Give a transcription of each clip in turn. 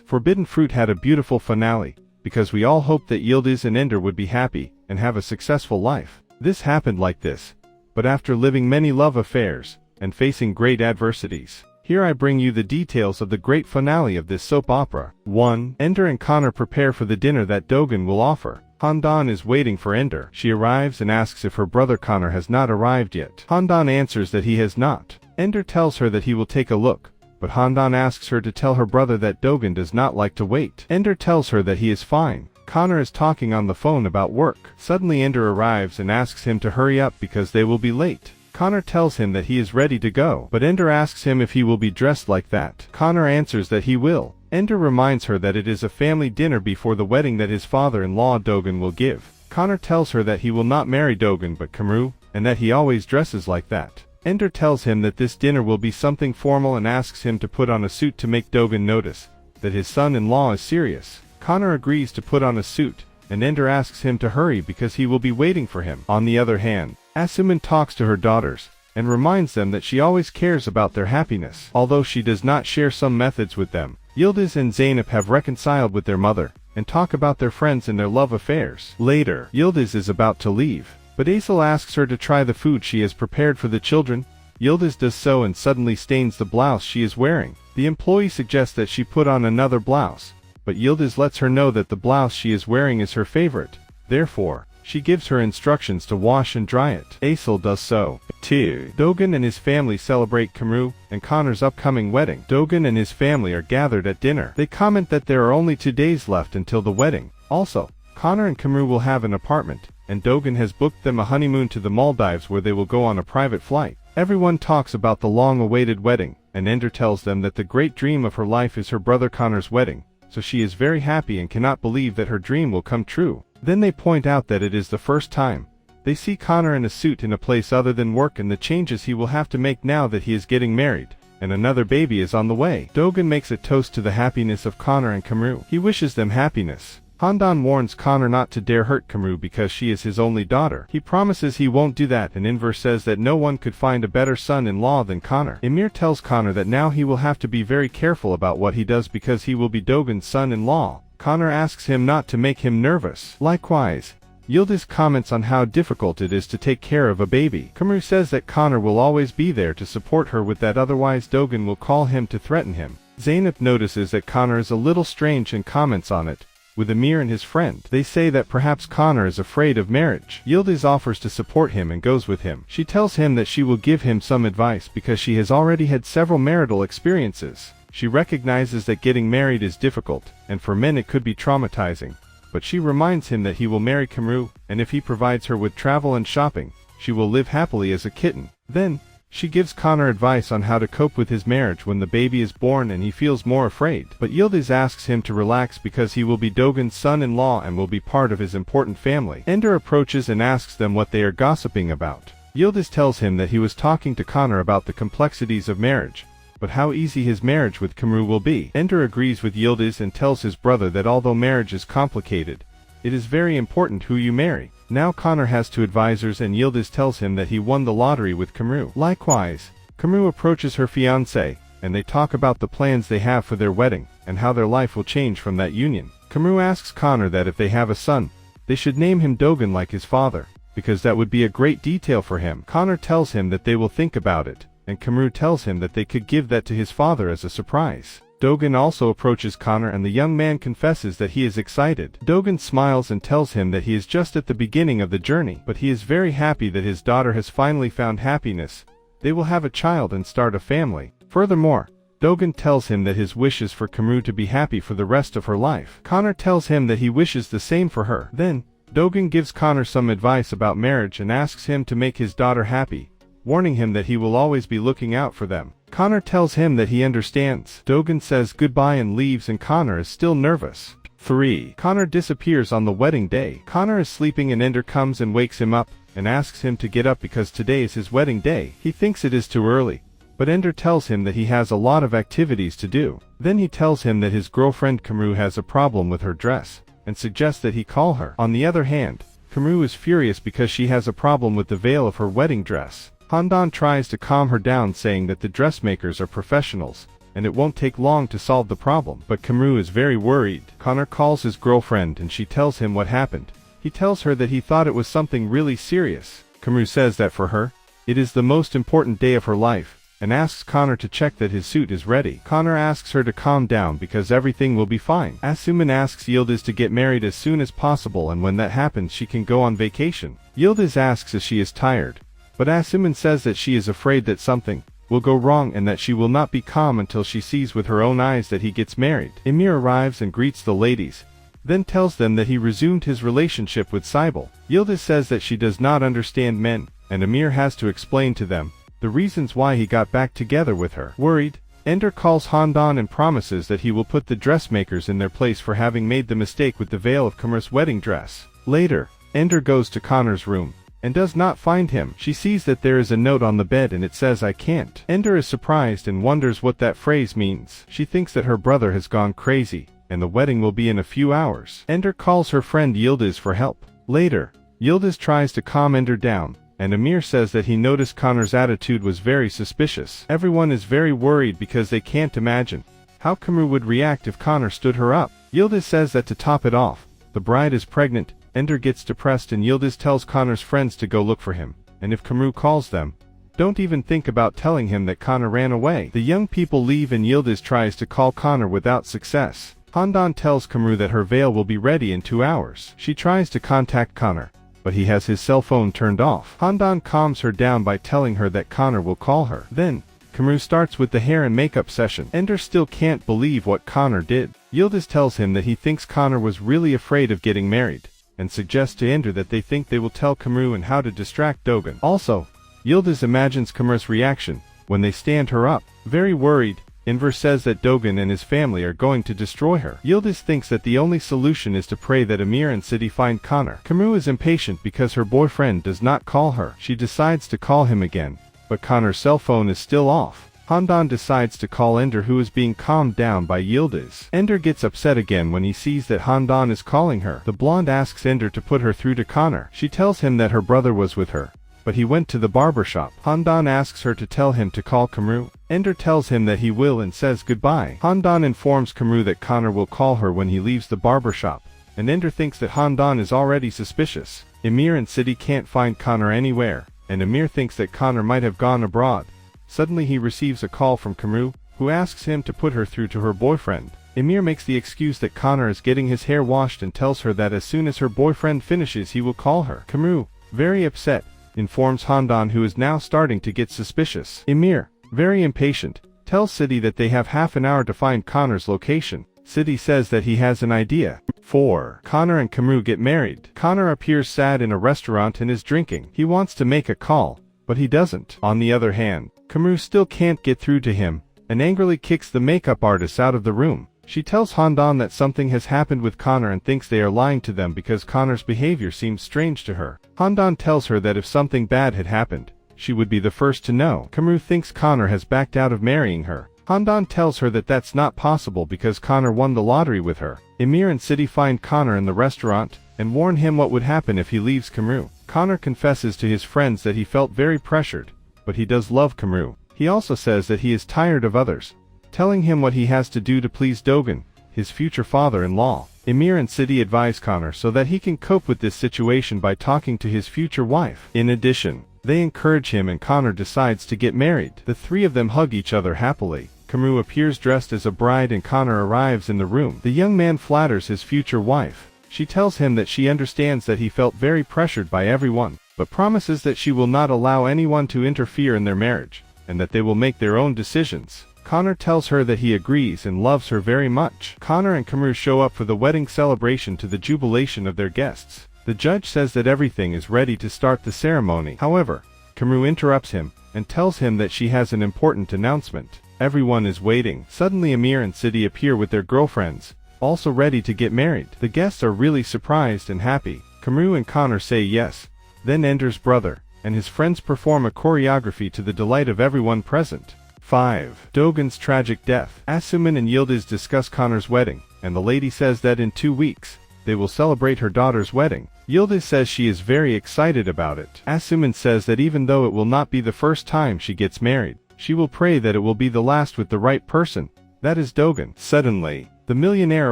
Forbidden Fruit had a beautiful finale, because we all hoped that Yildiz and Ender would be happy and have a successful life. This happened like this, but after living many love affairs and facing great adversities. Here I bring you the details of the great finale of this soap opera. 1. Ender and Connor prepare for the dinner that Dogan will offer. Handan is waiting for Ender. She arrives and asks if her brother Connor has not arrived yet. Handan answers that he has not. Ender tells her that he will take a look, but Handan asks her to tell her brother that Dogan does not like to wait. Ender tells her that he is fine. Connor is talking on the phone about work. Suddenly Ender arrives and asks him to hurry up because they will be late. Connor tells him that he is ready to go, but Ender asks him if he will be dressed like that. Connor answers that he will. Ender reminds her that it is a family dinner before the wedding that his father-in-law Dogan will give. Connor tells her that he will not marry Dogan but Kamru, and that he always dresses like that. Ender tells him that this dinner will be something formal and asks him to put on a suit to make Dogan notice that his son-in-law is serious. Connor agrees to put on a suit, and Ender asks him to hurry because he will be waiting for him. On the other hand, Asuman talks to her daughters, and reminds them that she always cares about their happiness. Although she does not share some methods with them, Yildiz and Zeynep have reconciled with their mother, and talk about their friends and their love affairs. Later, Yildiz is about to leave, but Aysel asks her to try the food she has prepared for the children. Yildiz does so and suddenly stains the blouse she is wearing. The employee suggests that she put on another blouse, but Yildiz lets her know that the blouse she is wearing is her favorite. Therefore, she gives her instructions to wash and dry it. Aysel does so. 2. Dogan and his family celebrate Kamru and Connor's upcoming wedding. Dogan and his family are gathered at dinner. They comment that there are only 2 days left until the wedding. Also, Connor and Kamru will have an apartment, and Dogan has booked them a honeymoon to the Maldives where they will go on a private flight. Everyone talks about the long-awaited wedding, and Ender tells them that the great dream of her life is her brother Connor's wedding, so she is very happy and cannot believe that her dream will come true. Then they point out that it is the first time they see Connor in a suit in a place other than work and the changes he will have to make now that he is getting married, and another baby is on the way. Dogan makes a toast to the happiness of Connor and Kamru. He wishes them happiness. Handan warns Connor not to dare hurt Kamru because she is his only daughter. He promises he won't do that, and Enver says that no one could find a better son-in-law than Connor. Emir tells Connor that now he will have to be very careful about what he does because he will be Dogan's son-in-law. Connor asks him not to make him nervous. Likewise, Yildiz comments on how difficult it is to take care of a baby. Kamru says that Connor will always be there to support her with that, otherwise Dogan will call him to threaten him. Zeynep notices that Connor is a little strange and comments on it. With Emir and his friend, they say that perhaps Connor is afraid of marriage. Yildiz offers to support him and goes with him. She tells him that she will give him some advice because she has already had several marital experiences. She recognizes that getting married is difficult, and for men it could be traumatizing. But she reminds him that he will marry Kamru, and if he provides her with travel and shopping, she will live happily as a kitten. Then, she gives Connor advice on how to cope with his marriage when the baby is born and he feels more afraid. But Yildiz asks him to relax because he will be Dogan's son-in-law and will be part of his important family. Ender approaches and asks them what they are gossiping about. Yildiz tells him that he was talking to Connor about the complexities of marriage, but how easy his marriage with Kamru will be. Ender agrees with Yildiz and tells his brother that although marriage is complicated, it is very important who you marry. Now Connor has 2 advisors and Yildiz tells him that he won the lottery with Kamru. Likewise, Kamru approaches her fiancé, and they talk about the plans they have for their wedding, and how their life will change from that union. Kamru asks Connor that if they have a son, they should name him Dogan like his father, because that would be a great detail for him. Connor tells him that they will think about it, and Kamru tells him that they could give that to his father as a surprise. Dogan also approaches Connor and the young man confesses that he is excited. Dogan smiles and tells him that he is just at the beginning of the journey, but he is very happy that his daughter has finally found happiness. They will have a child and start a family. Furthermore, Dogan tells him that his wish is for Kamru to be happy for the rest of her life. Connor tells him that he wishes the same for her. Then, Dogan gives Connor some advice about marriage and asks him to make his daughter happy, warning him that he will always be looking out for them. Connor tells him that he understands. Dogan says goodbye and leaves, and Connor is still nervous. 3. Connor disappears on the wedding day. Connor is sleeping and Ender comes and wakes him up, and asks him to get up because today is his wedding day. He thinks it is too early, but Ender tells him that he has a lot of activities to do. Then he tells him that his girlfriend Kamru has a problem with her dress, and suggests that he call her. On the other hand, Kamru is furious because she has a problem with the veil of her wedding dress. Handan tries to calm her down, saying that the dressmakers are professionals, and it won't take long to solve the problem. But Kamru is very worried. Connor calls his girlfriend and she tells him what happened. He tells her that he thought it was something really serious. Kamru says that for her, it is the most important day of her life, and asks Connor to check that his suit is ready. Connor asks her to calm down because everything will be fine. Asuman asks Yildiz to get married as soon as possible, and when that happens she can go on vacation. Yildiz asks if she is tired, but Asuman says that she is afraid that something will go wrong and that she will not be calm until she sees with her own eyes that he gets married. Emir arrives and greets the ladies, then tells them that he resumed his relationship with Cybele. Yildiz says that she does not understand men, and Emir has to explain to them the reasons why he got back together with her. Worried, Ender calls Handan and promises that he will put the dressmakers in their place for having made the mistake with the veil of Kamru's wedding dress. Later, Ender goes to Connor's room and does not find him. She sees that there is a note on the bed and it says "I can't." Ender is surprised and wonders what that phrase means. She thinks that her brother has gone crazy and the wedding will be in a few hours. Ender calls her friend Yildiz for help. Later, Yildiz tries to calm Ender down, and Emir says that he noticed Connor's attitude was very suspicious. Everyone is very worried because they can't imagine how Kamru would react if Connor stood her up. Yildiz says that to top it off, the bride is pregnant. Ender gets depressed and Yildiz tells Connor's friends to go look for him, and if Kamru calls them, don't even think about telling him that Connor ran away. The young people leave and Yildiz tries to call Connor without success. Handan tells Kamru that her veil will be ready in 2 hours. She tries to contact Connor, but he has his cell phone turned off. Handan calms her down by telling her that Connor will call her. Then, Kamru starts with the hair and makeup session. Ender still can't believe what Connor did. Yildiz tells him that he thinks Connor was really afraid of getting married, and suggests to Ender that they think they will tell Kamru and how to distract Dogan. Also, Yildiz imagines Kamru's reaction when they stand her up. Very worried, Enver says that Dogan and his family are going to destroy her. Yildiz thinks that the only solution is to pray that Emir and City find Connor. Kamru is impatient because her boyfriend does not call her. She decides to call him again, but Connor's cell phone is still off. Handan decides to call Ender, who is being calmed down by Yildiz. Ender gets upset again when he sees that Handan is calling her. The blonde asks Ender to put her through to Connor. She tells him that her brother was with her, but he went to the barber shop. Handan asks her to tell him to call Kamru. Ender tells him that he will and says goodbye. Handan informs Kamru that Connor will call her when he leaves the barber shop, and Ender thinks that Handan is already suspicious. Emir and City can't find Connor anywhere, and Emir thinks that Connor might have gone abroad. Suddenly he receives a call from Kamru, who asks him to put her through to her boyfriend. Emir makes the excuse that Connor is getting his hair washed and tells her that as soon as her boyfriend finishes he will call her. Kamru, very upset, informs Handan, who is now starting to get suspicious. Emir, very impatient, tells City that they have half an hour to find Connor's location. City says that he has an idea. 4. Connor and Kamru get married. Connor appears sad in a restaurant and is drinking. He wants to make a call, but he doesn't. On the other hand, Kamru still can't get through to him, and angrily kicks the makeup artist out of the room. She tells Handan that something has happened with Connor and thinks they are lying to them because Connor's behavior seems strange to her. Handan tells her that if something bad had happened, she would be the first to know. Kamru thinks Connor has backed out of marrying her. Handan tells her that that's not possible because Connor won the lottery with her. Emir and City find Connor in the restaurant, and warn him what would happen if he leaves Kamru. Connor confesses to his friends that he felt very pressured, but he does love Kamru. He also says that he is tired of others telling him what he has to do to please Dogan, his future father-in-law. Emir and City advise Connor so that he can cope with this situation by talking to his future wife. In addition, they encourage him and Connor decides to get married. The three of them hug each other happily. Kamru appears dressed as a bride and Connor arrives in the room. The young man flatters his future wife. She tells him that she understands that he felt very pressured by everyone, but promises that she will not allow anyone to interfere in their marriage, and that they will make their own decisions. Connor tells her that he agrees and loves her very much. Connor and Kamru show up for the wedding celebration to the jubilation of their guests. The judge says that everything is ready to start the ceremony. However, Kamru interrupts him and tells him that she has an important announcement. Everyone is waiting. Suddenly Emir and City appear with their girlfriends, also ready to get married. The guests are really surprised and happy. Kamru and Connor say yes. Then Ender's brother and his friends perform a choreography to the delight of everyone present. 5. Dogan's tragic death. Asuman and Yildiz discuss Connor's wedding, and the lady says that in 2 weeks, they will celebrate her daughter's wedding. Yildiz says she is very excited about it. Asuman says that even though it will not be the first time she gets married, She will pray that it will be the last with the right person, that is Dogan. Suddenly, the millionaire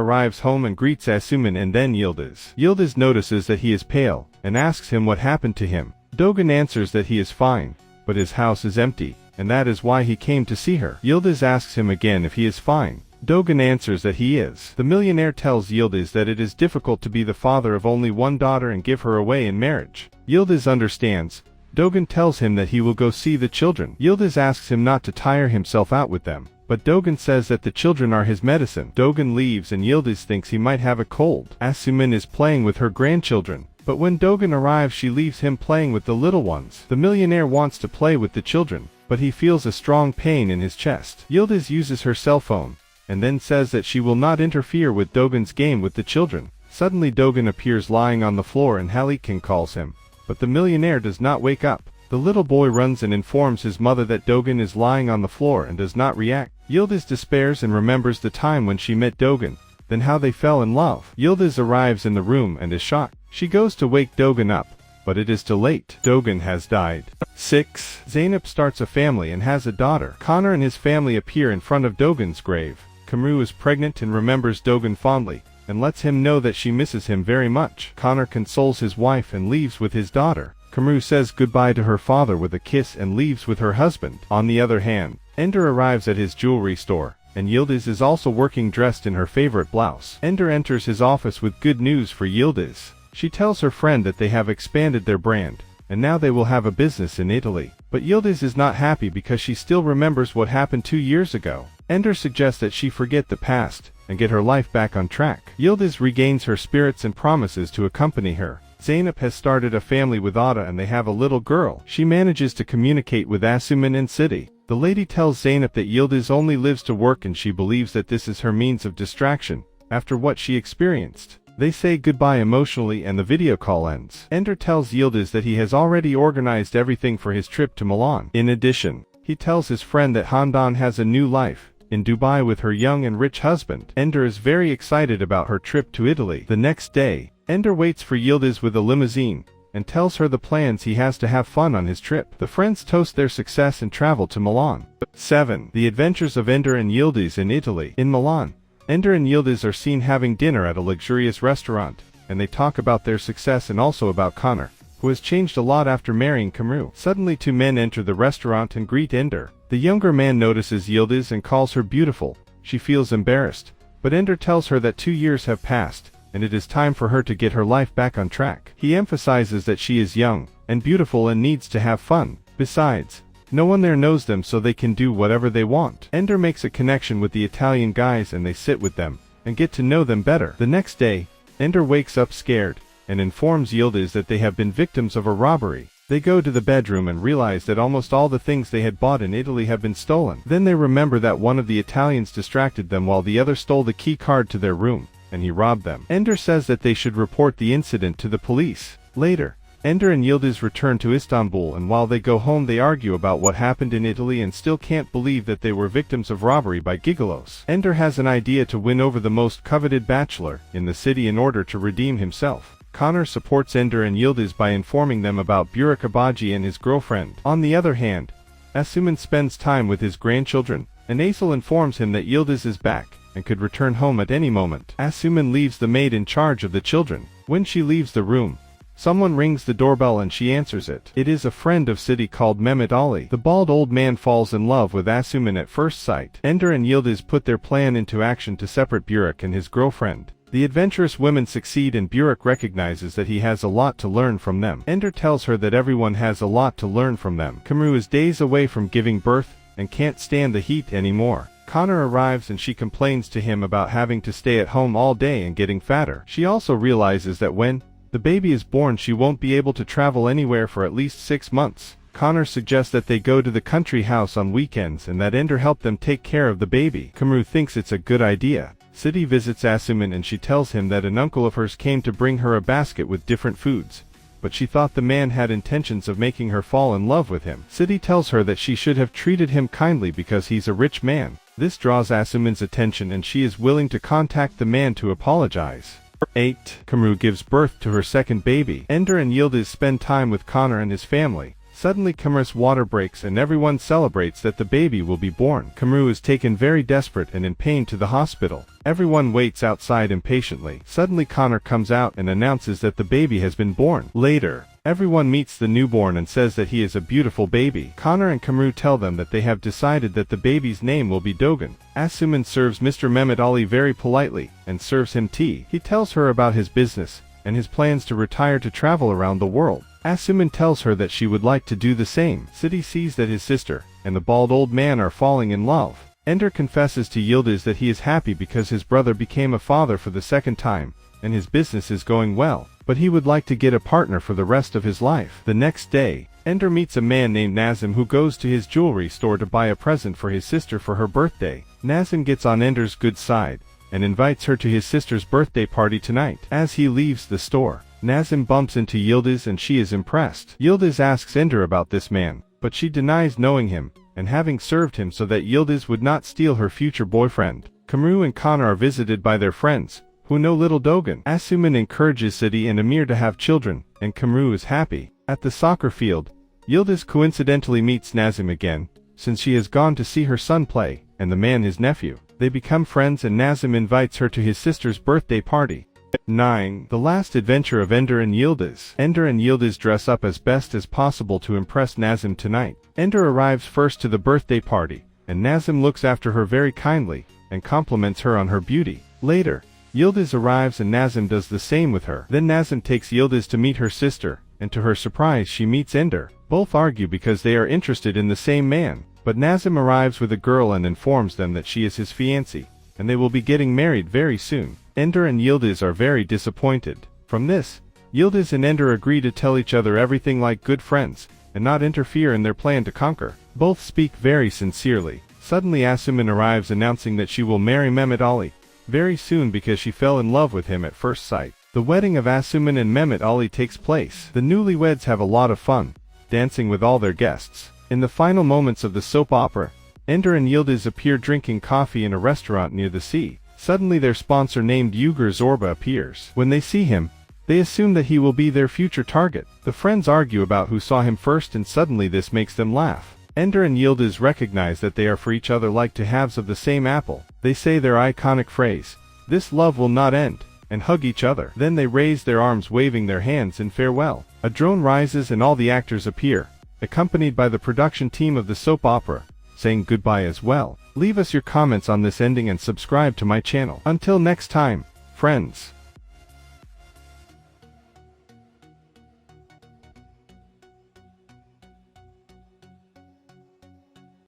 arrives home and greets Asuman and then Yildiz. Yildiz notices that he is pale, and asks him what happened to him. Dogan answers that he is fine, but his house is empty, and that is why he came to see her. Yildiz asks him again if he is fine. Dogan answers that he is. The millionaire tells Yildiz that it is difficult to be the father of only one daughter and give her away in marriage. Yildiz understands. Dogan tells him that he will go see the children. Yildiz asks him not to tire himself out with them, but Dogan says that the children are his medicine. Dogan leaves and Yildiz thinks he might have a cold. Asuman is playing with her grandchildren, but when Dogan arrives she leaves him playing with the little ones. The millionaire wants to play with the children, but he feels a strong pain in his chest. Yildiz uses her cell phone, and then says that she will not interfere with Dogan's game with the children. Suddenly Dogan appears lying on the floor and Halikin calls him, but the millionaire does not wake up. The little boy runs and informs his mother that Dogan is lying on the floor and does not react. Yildiz despairs and remembers the time when she met Dogan, then how they fell in love. Yildiz arrives in the room and is shocked. She goes to wake Dogan up, but it is too late. Dogan has died. 6. Zeynep starts a family and has a daughter. Connor and his family appear in front of Dogan's grave. Kamru is pregnant and remembers Dogan fondly, and lets him know that she misses him very much. Connor consoles his wife and leaves with his daughter. Kamru says goodbye to her father with a kiss and leaves with her husband. On the other hand, Ender arrives at his jewelry store, and Yildiz is also working dressed in her favorite blouse. Ender enters his office with good news for Yildiz. She tells her friend that they have expanded their brand, and now they will have a business in Italy. But Yildiz is not happy because she still remembers what happened 2 years ago. Ender suggests that she forget the past, and get her life back on track. Yildiz regains her spirits and promises to accompany her. Zeynep has started a family with Ada and they have a little girl. She manages to communicate with Asuman and City. The lady tells Zeynep that Yildiz only lives to work and she believes that this is her means of distraction, after what she experienced. They say goodbye emotionally and the video call ends. Ender tells Yildiz that he has already organized everything for his trip to Milan. In addition, he tells his friend that Handan has a new life in Dubai with her young and rich husband. Ender is very excited about her trip to Italy. The next day, Ender waits for Yildiz with a limousine, and tells her the plans he has to have fun on his trip. The friends toast their success and travel to Milan. 7. The adventures of Ender and Yildiz in Italy. In Milan, Ender and Yildiz are seen having dinner at a luxurious restaurant, and they talk about their success and also about Connor, who has changed a lot after marrying Kamru. Suddenly 2 men enter the restaurant and greet Ender. The younger man notices Yildiz and calls her beautiful. She feels embarrassed, but Ender tells her that 2 years have passed, and it is time for her to get her life back on track. He emphasizes that she is young and beautiful and needs to have fun. Besides, no one there knows them so they can do whatever they want. Ender makes a connection with the Italian guys and they sit with them and get to know them better. The next day, Ender wakes up scared and informs Yildiz that they have been victims of a robbery. They go to the bedroom and realize that almost all the things they had bought in Italy have been stolen. Then they remember that one of the Italians distracted them while the other stole the key card to their room, and he robbed them. Ender says that they should report the incident to the police. Later, Ender and Yildiz return to Istanbul, and while they go home they argue about what happened in Italy and still can't believe that they were victims of robbery by gigolos. Ender has an idea to win over the most coveted bachelor in the city in order to redeem himself. Connor supports Ender and Yildiz by informing them about Burak Abaji and his girlfriend. On the other hand, Asuman spends time with his grandchildren, and Aysel informs him that Yildiz is back and could return home at any moment. Asuman leaves the maid in charge of the children. When she leaves the room, someone rings the doorbell and she answers it. It is a friend of City called Mehmet Ali. The bald old man falls in love with Asuman at first sight. Ender and Yildiz put their plan into action to separate Burak and his girlfriend. The adventurous women succeed and Burak recognizes that he has a lot to learn from them. Ender tells her that everyone has a lot to learn from them. Kamru is days away from giving birth and can't stand the heat anymore. Connor arrives and she complains to him about having to stay at home all day and getting fatter. She also realizes that when the baby is born she won't be able to travel anywhere for at least 6 months. Connor suggests that they go to the country house on weekends and that Ender help them take care of the baby. Kamru thinks it's a good idea. City visits Asuman and she tells him that an uncle of hers came to bring her a basket with different foods, but she thought the man had intentions of making her fall in love with him. City tells her that she should have treated him kindly because he's a rich man. This draws Asuman's attention and she is willing to contact the man to apologize. 8. Kamru gives birth to her second baby. Ender and Yildiz spend time with Connor and his family. Suddenly Kamru's water breaks and everyone celebrates that the baby will be born. Kamru is taken very desperate and in pain to the hospital. Everyone waits outside impatiently. Suddenly Connor comes out and announces that the baby has been born. Later, everyone meets the newborn and says that he is a beautiful baby. Connor and Kamru tell them that they have decided that the baby's name will be Dogan. Asuman serves Mr. Mehmet Ali very politely and serves him tea. He tells her about his business and his plans to retire to travel around the world. Asuman tells her that she would like to do the same. Sidi sees that his sister and the bald old man are falling in love. Ender confesses to Yildiz that he is happy because his brother became a father for the second time, and his business is going well, but he would like to get a partner for the rest of his life. The next day, Ender meets a man named Nazim who goes to his jewelry store to buy a present for his sister for her birthday. Nazim gets on Ender's good side and invites her to his sister's birthday party tonight. As he leaves the store, Nazim bumps into Yildiz and she is impressed. Yildiz asks Ender about this man, but she denies knowing him, and having served him so that Yildiz would not steal her future boyfriend. Kamru and Connor are visited by their friends, who know little Dogan. Asuman encourages Sidi and Amir to have children, and Kamru is happy. At the soccer field, Yildiz coincidentally meets Nazim again, since she has gone to see her son play, and the man his nephew. They become friends and Nazim invites her to his sister's birthday party. 9. The last adventure of Ender and Yildiz. Ender and Yildiz dress up as best as possible to impress Nazim tonight. Ender arrives first to the birthday party, and Nazim looks after her very kindly, and compliments her on her beauty. Later, Yildiz arrives and Nazim does the same with her. Then Nazim takes Yildiz to meet her sister, and to her surprise she meets Ender. Both argue because they are interested in the same man, but Nazim arrives with a girl and informs them that she is his fiancée, and they will be getting married very soon. Ender and Yildiz are very disappointed. From this, Yildiz and Ender agree to tell each other everything like good friends, and not interfere in their plan to conquer. Both speak very sincerely. Suddenly Asuman arrives announcing that she will marry Mehmet Ali very soon because she fell in love with him at first sight. The wedding of Asuman and Mehmet Ali takes place. The newlyweds have a lot of fun, dancing with all their guests. In the final moments of the soap opera, Ender and Yildiz appear drinking coffee in a restaurant near the sea. Suddenly their sponsor named Uyghur Zorba appears. When they see him, they assume that he will be their future target. The friends argue about who saw him first and suddenly this makes them laugh. Ender and Yildiz recognize that they are for each other like two halves of the same apple. They say their iconic phrase, "This love will not end," and hug each other. Then they raise their arms waving their hands in farewell. A drone rises and all the actors appear, accompanied by the production team of the soap opera, saying goodbye as well. Leave us your comments on this ending and subscribe to my channel. Until next time, friends.